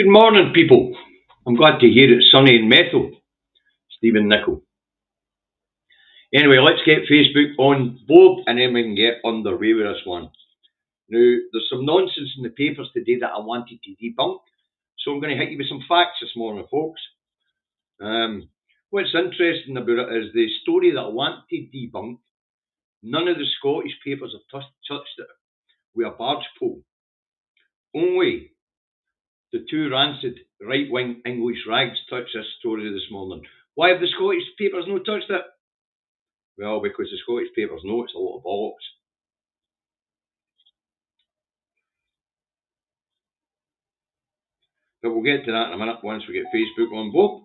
Good morning, people. I'm glad to hear it's sunny in Methil. Stephen Nicol. Anyway, let's get Facebook on board and then we can get underway with this one. Now, there's some nonsense in the papers today that I wanted to debunk, so I'm going to hit you with some facts this morning, folks. What's interesting about it is the story that I want to debunk. None of the Scottish papers have touched it with a barge pole. Only the two rancid right-wing English rags touched this story this morning. Why have the Scottish papers not touched it? Well, because the Scottish papers know it's a lot of bollocks. But we'll get to that in a minute once we get Facebook on board.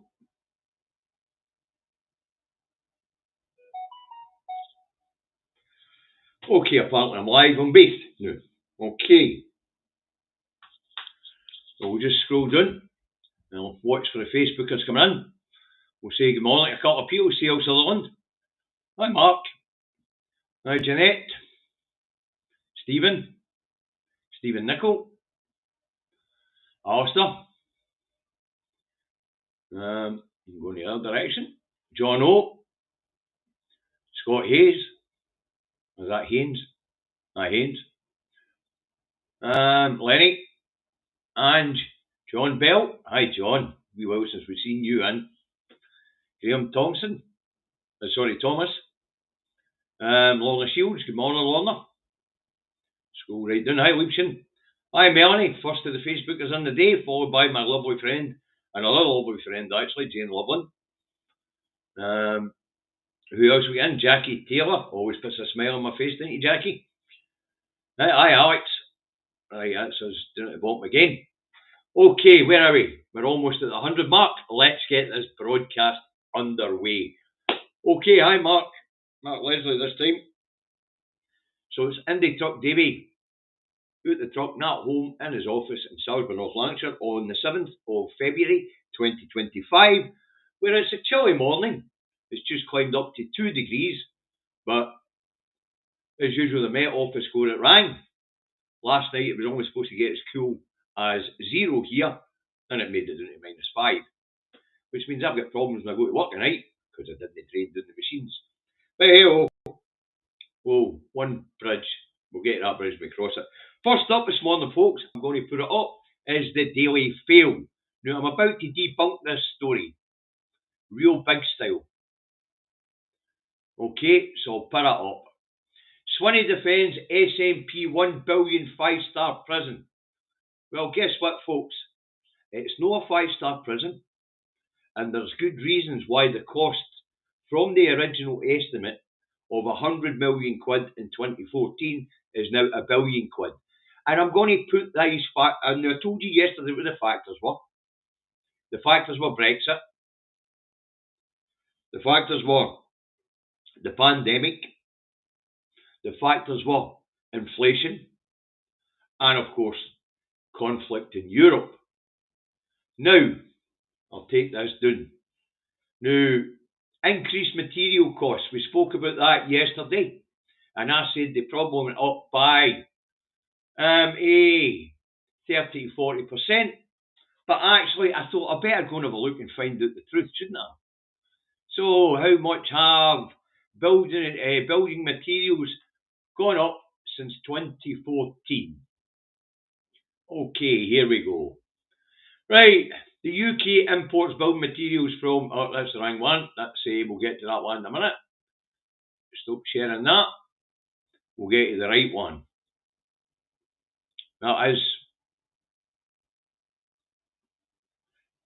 Okay, apparently I'm live on both now. Okay. So we'll just scroll down and we'll watch for the Facebookers coming in. We'll say good morning to a couple of people. C.L. Sutherland. Hi, Mark. Hi, Jeanette. Stephen Nicol. Alistair. I'm going the other direction. John O. Scott Hayes. Is that Haynes? Haynes. Lenny. And John Bell. Hi, John. We will since we've seen you in. Graham Thompson. Thomas. Lorna Shields. Good morning, Lorna. Scroll right down. Hi, Liebchen. Hi, Melanie. First of the Facebookers in the day, followed by my lovely friend, and another lovely friend actually, Jane Loveland. Who else we in? Jackie Taylor. Always puts a smile on my face, doesn't he, Jackie? Hi, Alex. Right, that's us doing it at the bottom again. Okay, where are we? We're almost at the 100 mark. Let's get this broadcast underway. Okay, hi, Mark Leslie this time. So it's Indy Truck Davy out the truck, not home, in his office in Salisbury, North Lancashire on the 7th of February 2025, where it's a chilly morning. It's just climbed up to 2 degrees, but as usual, the Met Office score it rang. Last night it was only supposed to get as cool as 0 here, and it made it down to -5, which means I've got problems when I go to work tonight because I didn't trade down the machines. But hey, one bridge. We'll get to that bridge when we cross it. First up this morning, folks, I'm going to put it up, is the Daily Fail. Now, I'm about to debunk this story. Real big style. Okay, so I'll put it up. Swinney defends SNP 1 billion 5-star prison. Well, guess what, folks? It's not a 5-star prison, and there's good reasons why the cost from the original estimate of 100 million quid in 2014 is now £1 billion. And I'm going to put these facts, and I told you yesterday what the factors were. The factors were Brexit. The factors were the pandemic. The factors were inflation. And of course, conflict in Europe. Now, I'll take this down. Now, increased material costs. We spoke about that yesterday. And I said the problem went up by 30-40%. But actually, I thought I better go and have a look and find out the truth, shouldn't I? So, how much have building materials gone up since 2014? Okay, here we go. Right, the UK imports building materials from, oh, that's the wrong one. We'll get to that one in a minute. Stop sharing that. We'll get to the right one. That is,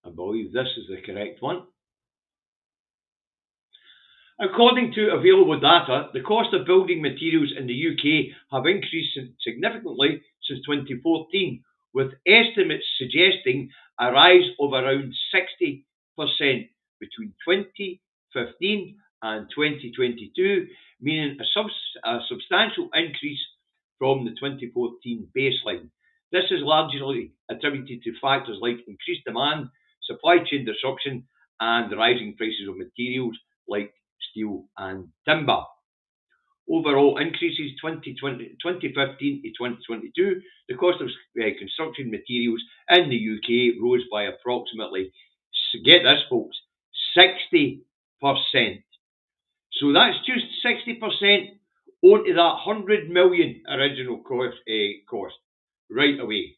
I believe this is the correct one. According to available data, the cost of building materials in the UK have increased significantly since 2014, with estimates suggesting a rise of around 60% between 2015 and 2022, meaning a substantial increase from the 2014 baseline. This is largely attributed to factors like increased demand, supply chain disruption, and the rising prices of materials like steel and timber. overall increases 2015 to 2022. The cost of construction materials in the UK rose by approximately, get this folks, 60%. So that's just 60% onto that 100 million original cost right away.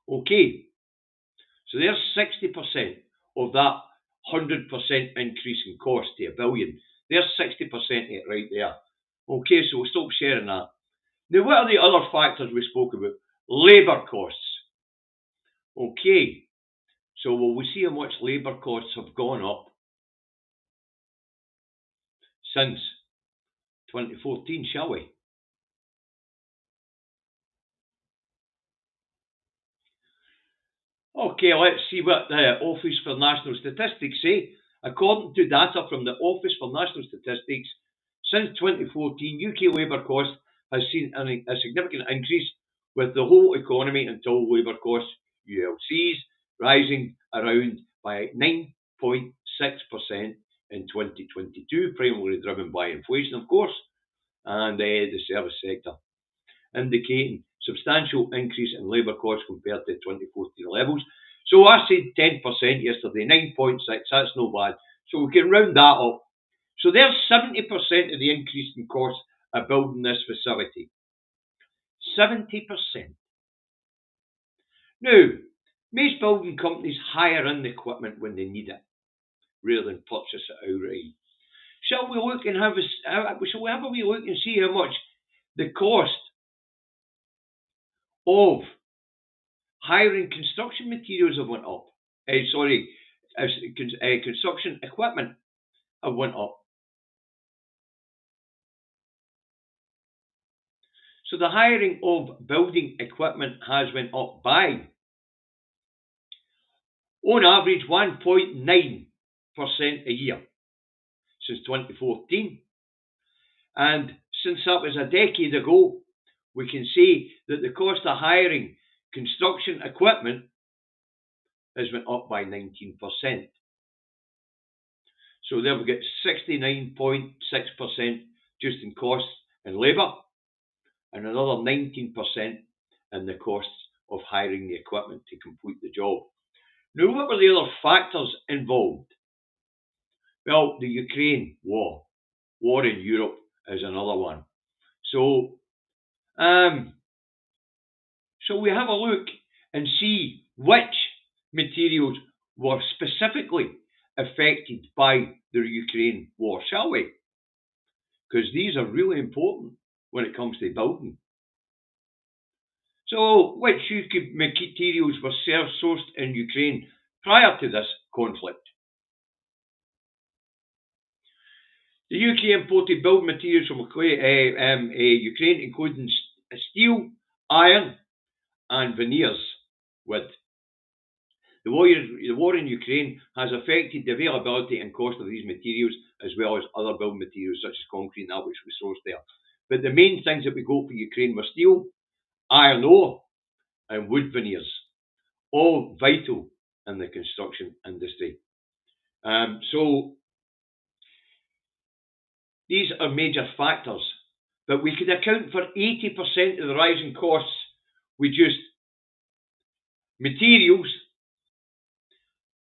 Okay, so there's 60% of that 100% increase in cost to a billion. There's 60% of it right there. Okay, so we'll stop sharing that. Now, what are the other factors we spoke about? Labour costs. Okay, so will we see how much labour costs have gone up since 2014, shall we? Okay, let's see what the Office for National Statistics say. According to data from the Office for National Statistics, since 2014, UK labour cost has seen a significant increase, with the whole economy and total labour costs, ULCs, rising around by 9.6% in 2022, primarily driven by inflation, of course, and the service sector, indicating substantial increase in labour costs compared to 2014 levels. So I said 10% yesterday, 9.6, that's no bad. So we can round that up. So there's 70% of the increase in costs of building this facility. 70%. Now, most building companies hire in the equipment when they need it, rather than purchase it outright. Shall we look and shall we have a wee look and see how much the cost of hiring construction materials have went up? Construction equipment have went up. So the hiring of building equipment has went up by, on average, 1.9% a year since 2014. And since that was a decade ago, we can say that the cost of hiring construction equipment has went up by 19%. So there we get 69.6% just in costs and labour, and another 19% in the costs of hiring the equipment to complete the job. Now, what were the other factors involved? Well, the Ukraine war. War in Europe is another one. So, shall we have a look and see which materials were specifically affected by the Ukraine war, shall we? Because these are really important when it comes to building. So, which UK materials were sourced in Ukraine prior to this conflict? The UK imported building materials from Ukraine, including steel, iron, and veneers wood. The war in Ukraine has affected the availability and cost of these materials, as well as other building materials such as concrete and that which we sourced there. But the main things that we got for Ukraine were steel, iron ore, and wood veneers, all vital in the construction industry. So these are major factors, but we could account for 80% of the rising costs with just materials,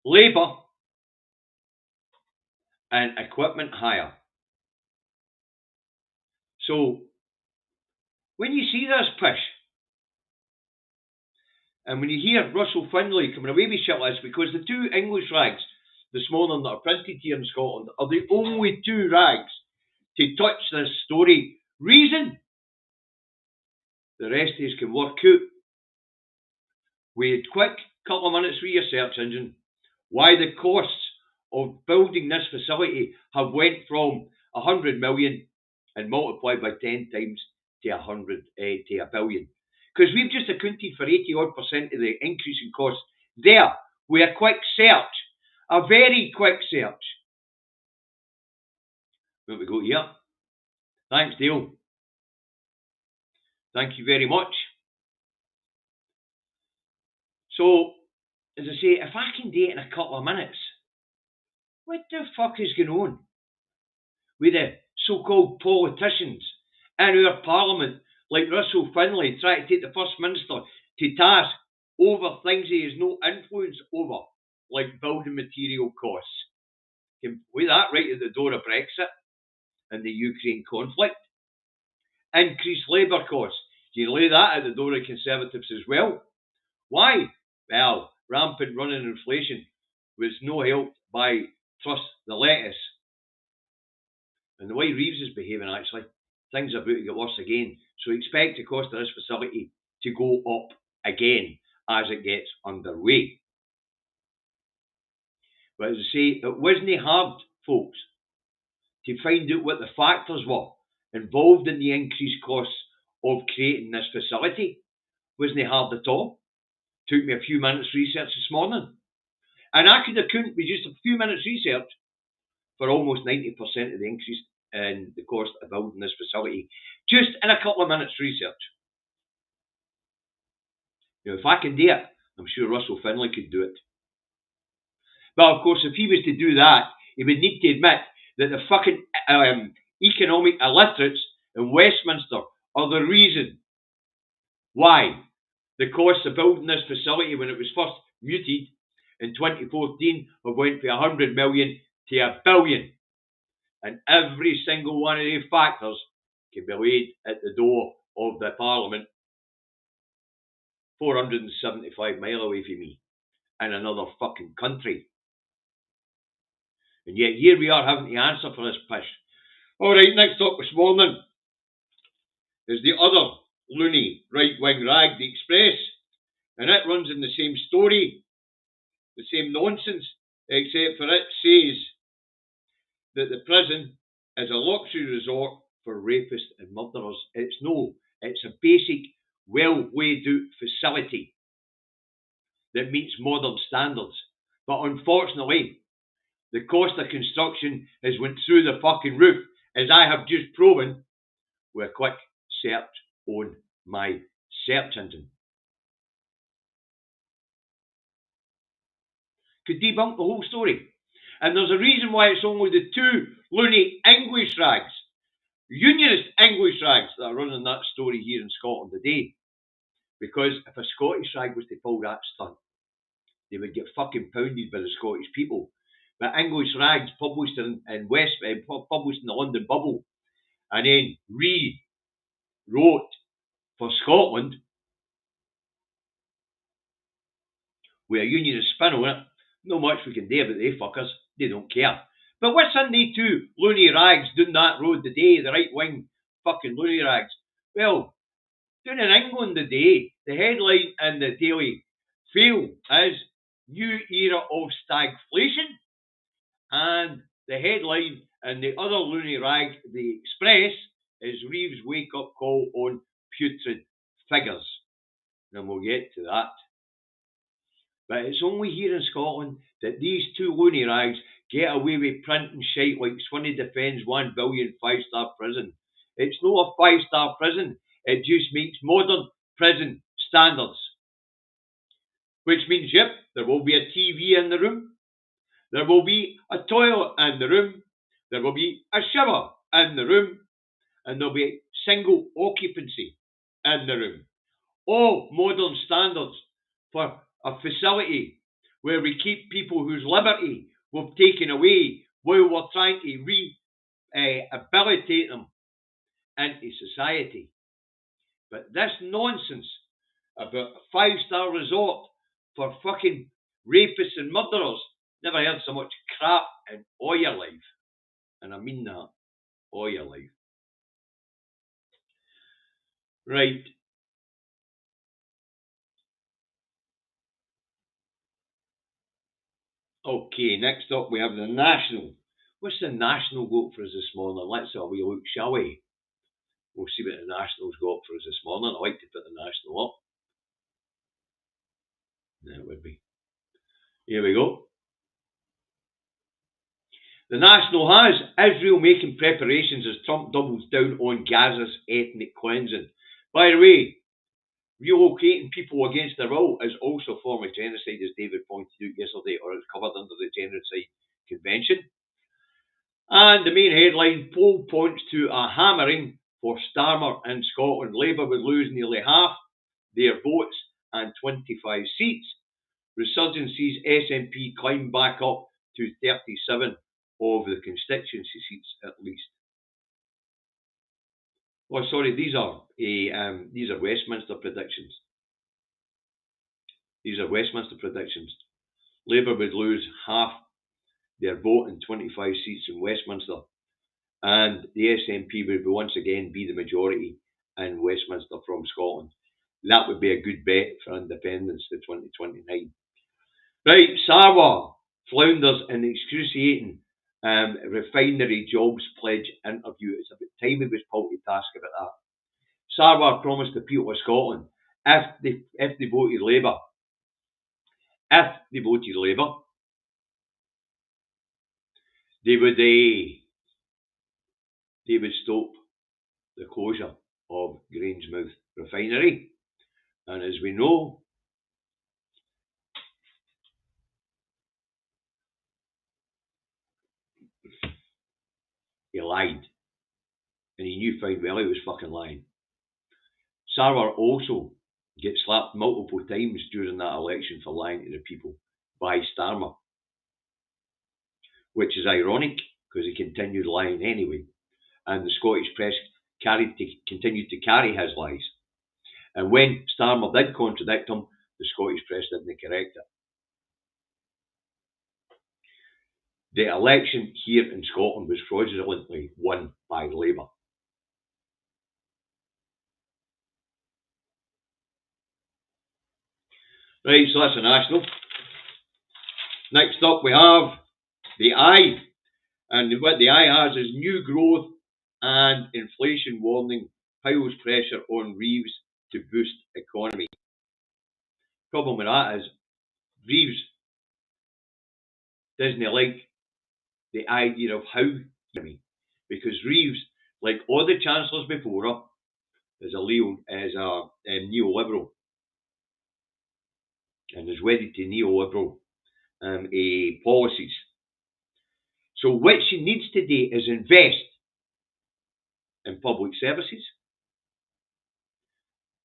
labour, and equipment hire. So when you see this push, and when you hear Russell Findlay coming away with shit like this, because the two English rags this morning that are printed here in Scotland are the only two rags to touch this story. Reason? The rest of us can work out with a quick couple of minutes with your search engine why the costs of building this facility have went from 100 million and multiplied by 10 times to a billion. Because we've just accounted for 80% of the increase in costs there with a quick search, a very quick search. What we got here? Thanks, Dale. Thank you very much. So, as I say, if I can do it in a couple of minutes, what the fuck is going on with the so-called politicians in our parliament, like Russell Finlay, try to take the First Minister to task over things he has no influence over, like building material costs. You can lay that right at the door of Brexit and the Ukraine conflict. Increased labour costs. You lay that at the door of Conservatives as well. Why? Well, rampant running inflation was no helped by Trust the Lettuce. And the way Reeves is behaving, actually, things are about to get worse again. So expect the cost of this facility to go up again as it gets underway. But as I say, it wasn't hard, folks, to find out what the factors were involved in the increased costs of creating this facility. Wasn't hard at all. Took me a few minutes research this morning. And I could account with just a few minutes research for almost 90% of the increase in the cost of building this facility, just in a couple of minutes research. Now, if I can do it, I'm sure Russell Finlay could do it. But of course, if he was to do that, he would need to admit that the fucking economic illiterates in Westminster are the reason why the cost of building this facility, when it was first muted in 2014, have went from 100 million to $1 billion. And every single one of these factors can be laid at the door of the Parliament 475 miles away from me in another fucking country. And yet here we are having to answer for this pish. Alright, next up this morning is the other loony right-wing rag, the Express. And it runs in the same story, the same nonsense, except for it says that the prison is a luxury resort for rapists and murderers. It's a basic, well laid out facility that meets modern standards. But unfortunately, the cost of construction has went through the fucking roof, as I have just proven with a quick search on my search engine. Could debunk the whole story. And there's a reason why it's only the two loony English rags, unionist English rags, that are running that story here in Scotland today. Because if a Scottish rag was to pull that stunt, they would get fucking pounded by the Scottish people. But English rags published in published in the London bubble, and then rewrote for Scotland with a unionist spin on it. Not much we can do about they fuckers. They don't care. But what's in they two loony rags doing that road today, the right wing fucking loony rags? Well, down in England today, the headline in the Daily Mail is New Era of Stagflation, and the headline in the other loony rag, the Express, is Reeves' wake-up call on putrid figures. And we'll get to that. But it's only here in Scotland that these two loony rags get away with printing shite like Swinney defends $1 billion 5-star prison. It's not a 5-star prison. It just makes modern prison standards. Which means, yep, there will be a TV in the room. There will be a toilet in the room. There will be a shower in the room. And there'll be single occupancy in the room. All modern standards for a facility where we keep people whose liberty we've taken away while we're trying to rehabilitate them into society. But this nonsense about a 5-star resort for fucking rapists and murderers, never heard so much crap in all your life. And I mean that, all your life. Right. Okay, next up we have the National. What's the National got for us this morning? Let's have a wee look, shall we? We'll see what the National's got for us this morning. I like to put the National up. There it would be. Here we go. The National has Israel making preparations as Trump doubles down on Gaza's ethnic cleansing. By the way, relocating people against their will is also a form of genocide, as David pointed out yesterday, or it's covered under the Genocide Convention. And the main headline, poll points to a hammering for Starmer in Scotland. Labour would lose nearly half their votes and 25 seats. Resurgence sees SNP climb back up to 37 of the constituency seats at least. Oh, sorry, these are Westminster predictions. These are Westminster predictions. Labour would lose half their vote and 25 seats in Westminster, and the SNP would once again be the majority in Westminster from Scotland. That would be a good bet for independence to 2029. Right, Sarwar flounders in excruciating refinery jobs pledge interview. It's about time he was pulled to task about that. Sarwar promised the people of Scotland if they voted Labour, they would stop the closure of Grangemouth refinery. And as we know, he lied. And he knew fine well he was fucking lying. Sarwar also gets slapped multiple times during that election for lying to the people by Starmer, which is ironic because he continued lying anyway. And the Scottish press continued to carry his lies. And when Starmer did contradict him, the Scottish press didn't correct it. The election here in Scotland was fraudulently won by Labour. Right, so that's a national. Next up we have the Eye. And what the Eye has is new growth and inflation warning piles pressure on Reeves to boost economy. Problem with that is Reeves doesn't like the idea of how economy, because Reeves, like all the chancellors before her, is a neoliberal and is wedded to neoliberal policies. So what she needs to do is invest in public services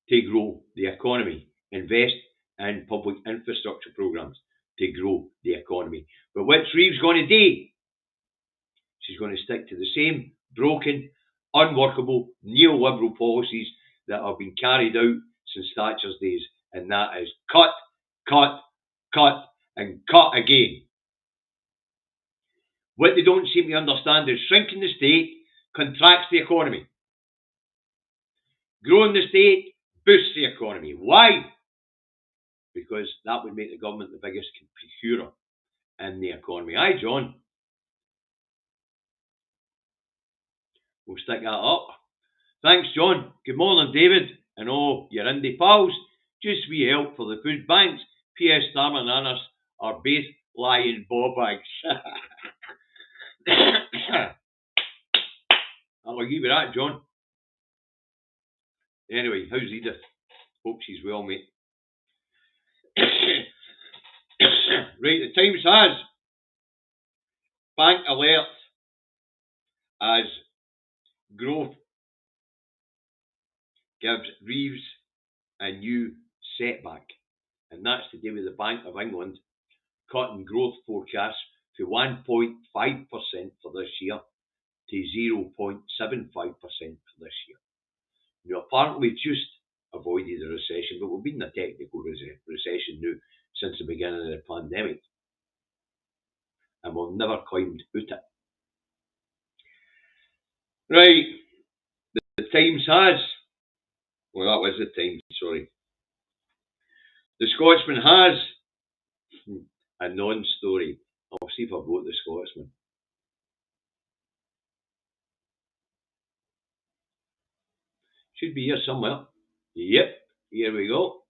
to grow the economy, invest in public infrastructure programs to grow the economy. But what's Reeves going to do? She's going to stick to the same broken, unworkable, neoliberal policies that have been carried out since Thatcher's days, and that is cut, cut, cut, and cut again. What they don't seem to understand is shrinking the state contracts the economy. Growing the state boosts the economy. Why? Because that would make the government the biggest procurer in the economy. Aye, John. We'll stick that up. Thanks, John. Good morning, David. And all your indie pals. Just wee help for the food banks. P.S. Starmer and Annas are both lying ball bags. I'll agree with that, John. Anyway, how's Edith? Hope she's well, mate. Right, the Times has bank alert as growth gives Reeves a new setback, and that's to do with the Bank of England cutting growth forecasts to 1.5% for this year to 0.75% for this year. Now, apparently just avoided a recession, but we've been in a technical recession now since the beginning of the pandemic, and we've never climbed out it. Right, the Times has, well, that was the Times, sorry. The Scotsman has a non-story. I'll see if I've got the Scotsman. Should be here somewhere. Yep, here we go.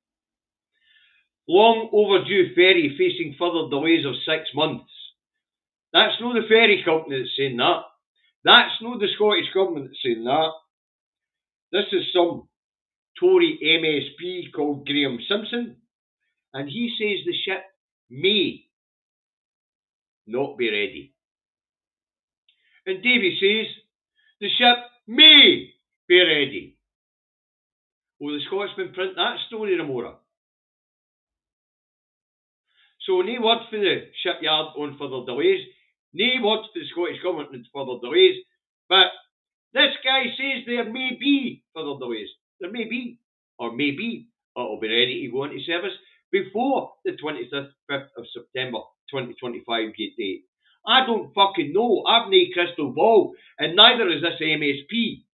Long overdue ferry facing further delays of 6 months. That's not the ferry company that's saying that. That's not the Scottish Government that's saying that. This is some Tory MSP called Graham Simpson, and he says the ship may not be ready. And Davy says the ship may be ready. Will the Scotsman print that story tomorrow? So no word for the shipyard on further delays, no word for the Scottish Government on further delays, but this guy says there may be further delays. There may be, or maybe it'll be ready to go into service before the 25th of September 2025 date. I don't fucking know. I've no crystal ball, and neither is this MSP.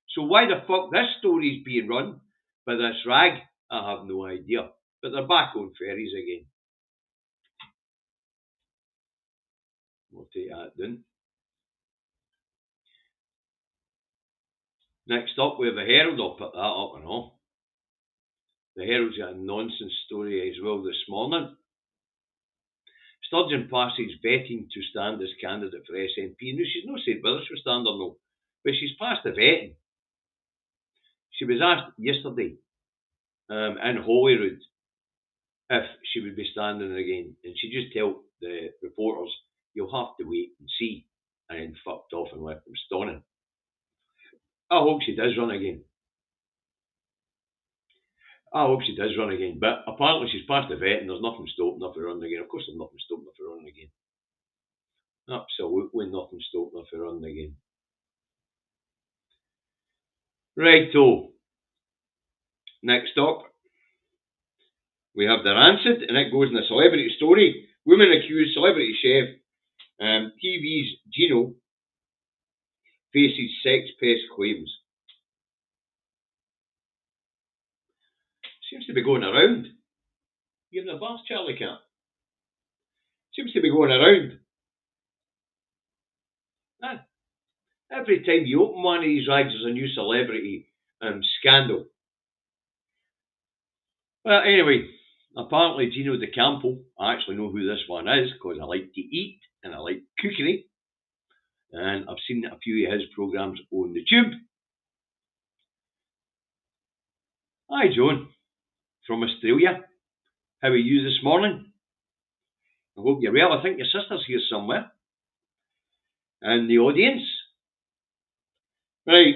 So why the fuck this story's being run by this rag, I have no idea. But they're back on ferries again. We'll take that down. Next up, we have the Herald. I'll put that up and all. The Herald's got a nonsense story as well this morning. Sturgeon passes vetting to stand as candidate for SNP. No, she's not said whether she'll stand or no, but she's passed the vetting. She was asked yesterday in Holyrood if she would be standing again, and she just told the reporters, "You'll have to wait and see," and then fucked off and left them stunning. I hope she does run again. But apparently she's passed the vet and there's nothing stopping her from running again. Of course there's nothing stopping her from running again. Absolutely nothing stopping her from running again. Righto. Next up, we have the Rancid, and it goes in a celebrity story. Woman accused celebrity chef TV's Gino faces sex pest claims. Seems to be going around. You having a bath, Charlie Cat? Seems to be going around. Every time you open one of these rags, there's a new celebrity scandal. Well, anyway, apparently Gino De Campo, I actually know who this one is because I like to eat and I like cookery, and I've seen a few of his programmes on the tube. Hi, Joan, from Australia. How are you this morning? I hope you're well. I think your sister's here somewhere in the audience. Right,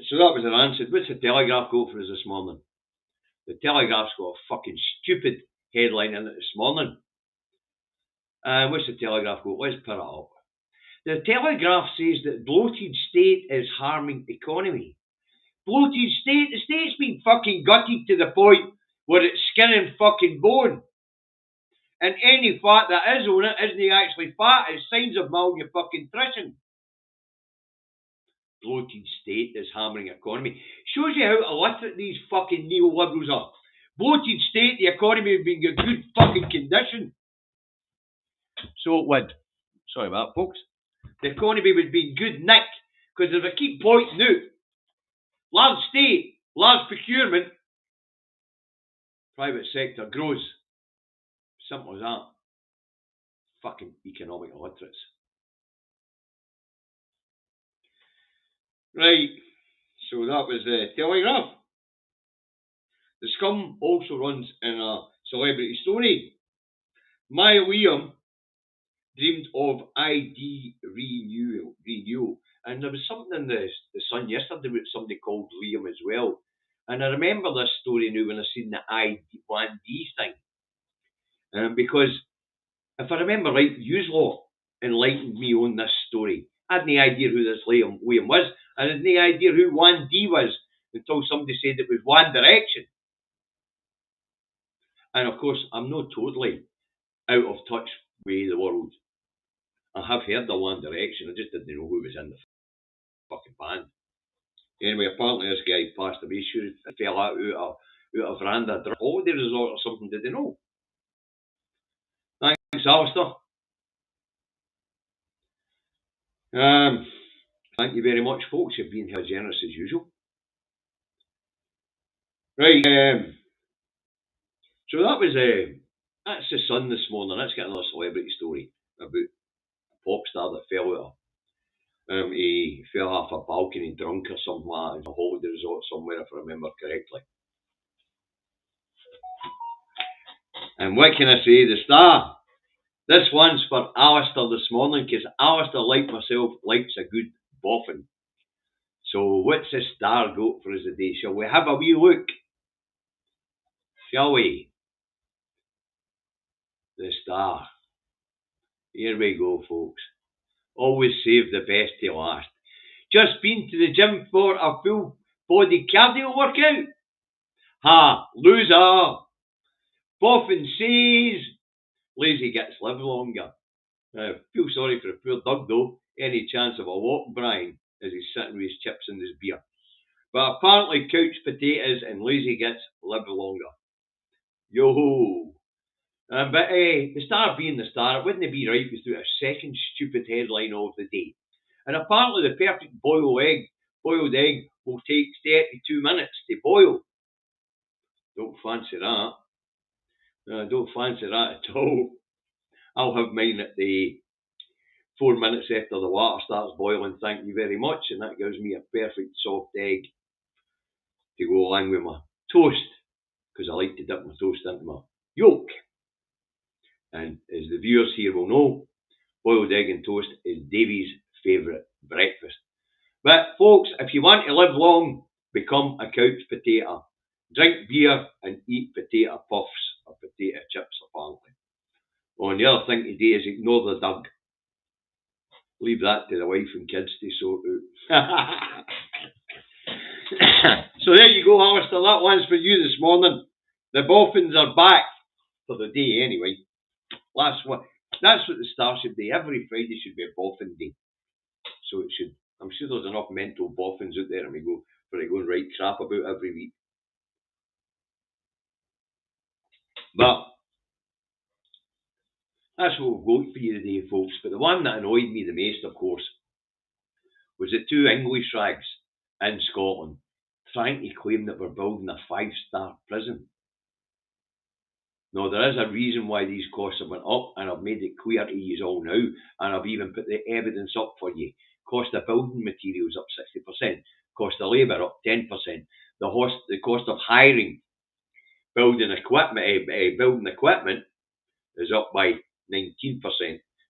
so that was an answer. What's the Telegraph got for us this morning? The Telegraph's got a fucking stupid headline in it this morning. What's the Telegraph got? Let's put it up. The Telegraph says that bloated state is harming economy. Bloated state? The state's been fucking gutted to the point where it's skin and fucking bone. And any fat that is on it isn't actually fat, it's signs of malnutrition. Bloated state is hammering economy. Shows you how illiterate these fucking neoliberals are. Bloated state, the economy would be in good fucking condition. So it would. Sorry about that, folks. The economy would be in good nick. Because if I keep pointing out, large state, large procurement, private sector grows. Simple as that. Fucking economic illiterates. Right, so that was the Telegraph. The Scum also runs in a celebrity story. My Liam dreamed of ID renewal. And there was something in the Sun yesterday with somebody called Liam as well. And I remember this story now when I seen the ID1D thing. Because if I remember right, Uselot enlightened me on this story. I had no idea who this Liam was. I had no idea who 1D was until somebody said it was One Direction. And of course, I'm not totally out of touch with the world. I have heard the One Direction, I just didn't know who was in the fucking band. Anyway, apparently this guy passed away. Sure, he fell out of veranda, holiday resort or something, did they know? Thanks, Alistair. Thank you very much, folks. You've been here generous as usual. Right, so that was that's the Sun this morning. Let's get another celebrity story about a pop star that fell out. He fell off a balcony drunk or something like that in a holiday resort somewhere, if I remember correctly. And what can I say? The Star This one's for Alistair this morning, because Alistair, like myself, likes a good boffin. So what's the star got for us today? Shall we have a wee look? Shall we? The star. Here we go, folks. Always save the best till last. Just been to the gym for a full body cardio workout? Ha! Loser! Boffin says lazy gets live longer. I feel sorry for the poor Doug though. Any chance of a walk, Brian, as he's sitting with his chips and his beer. But apparently couch potatoes and lazy gets live longer. Yo! But the star being the star, it wouldn't be right without a second stupid headline of the day. And apparently the perfect boiled egg will take 32 minutes to boil. Don't fancy that. Don't fancy that at all. I'll have mine at the 4 minutes after the water starts boiling, thank you very much, and that gives me a perfect soft egg to go along with my toast, because I like to dip my toast into my yolk. And as the viewers here will know, boiled egg and toast is Davies' favourite breakfast. But folks, if you want to live long, become a couch potato. Drink beer and eat potato puffs or potato chips, apparently. Oh, and the other thing today is ignore the Doug. Leave that to the wife and kids to sort out. So there you go, Alistair. That one's for you this morning. The boffins are back for the day anyway. Last one. That's what the star should be. Every Friday should be a boffin day. So it should. I'm sure there's enough mental boffins out there and we go for it going right crap about every week. But that's what we've got for you today, folks. But the one that annoyed me the most, of course, was the two English rags in Scotland trying to claim that we're building a 5-star prison. Now, there is a reason why these costs have went up, and I've made it clear to you all now, and I've even put the evidence up for you. Cost of building materials up 60%, cost of labour up 10%, the cost of hiring building equipment is up by 19%.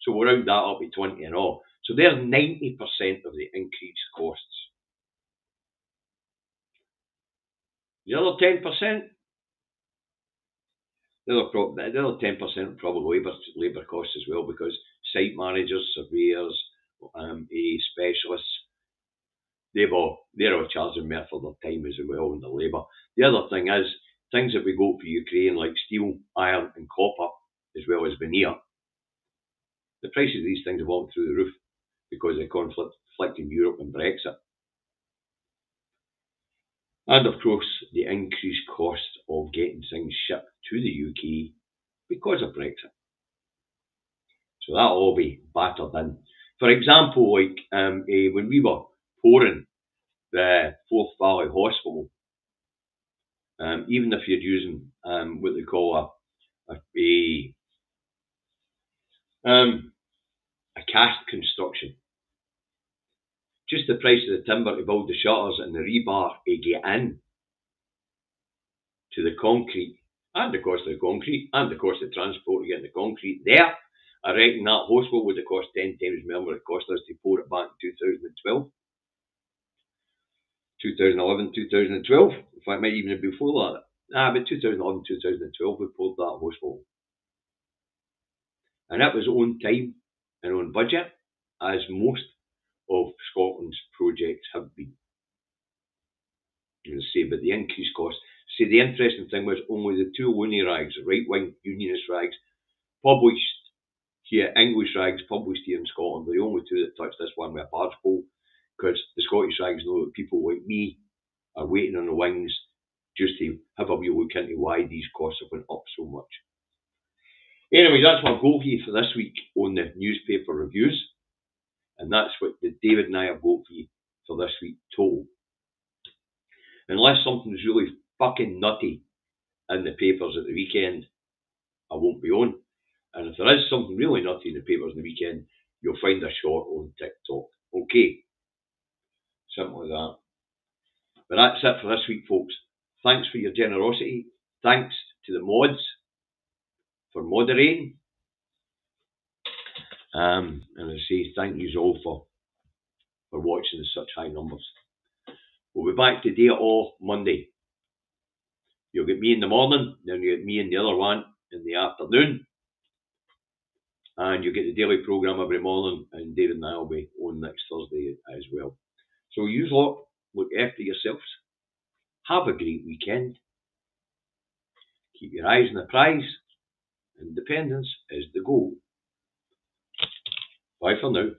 So we'll round that up to 20 and all. So there's 90% of the increased costs. The other 10%, the other 10% probably labour costs as well, because site managers, surveyors, specialists, they're all charging more for their time as well and their labour. The other thing is, things that we got for Ukraine, like steel, iron and copper, as well as veneer, the prices of these things have gone through the roof because of the conflict in Europe and Brexit. And of course, the increased cost of getting things shipped to the UK because of Brexit. So that'll all be battered in. For example, like when we were pouring the Forth Valley Hospital, even if you're using what they call a cast construction, just the price of the timber to build the shutters and the rebar to get in to the concrete, and the cost of the concrete, and the cost of transport to get the concrete there, I reckon that hospital would have cost 10 times more than it cost us to pour it back in 2012. 2011, 2012. In fact, it might even have been before that. But 2011, 2012, we poured that hospital. And that was on time and on budget, as most of Scotland's projects have been. You'll say, but the increased cost. See, the interesting thing was only the two loony rags, right-wing unionist rags, published here, English rags published here in Scotland, were the only two that touched this one with a barge pole, because the Scottish rags know that people like me are waiting on the wings just to have a wee look into why these costs have went up so much. Anyway, that's what I've got here for this week on the newspaper reviews, and that's what David and I have got for you for this week total. Unless something's really fucking nutty in the papers at the weekend, I won't be on. And if there is something really nutty in the papers on the weekend, you'll find a short on TikTok. Okay. Simple as that. But that's it for this week, folks. Thanks for your generosity. Thanks to the mods for moderating. And I say thank you all for watching in such high numbers. We'll be back today all Monday. You'll get me in the morning, then you get me in the other one in the afternoon, and you get the daily programme every morning, and David and I will be on next Thursday as well. So you lot, look after yourselves. Have a great weekend. Keep your eyes on the prize. Independence is the goal. Bye for now.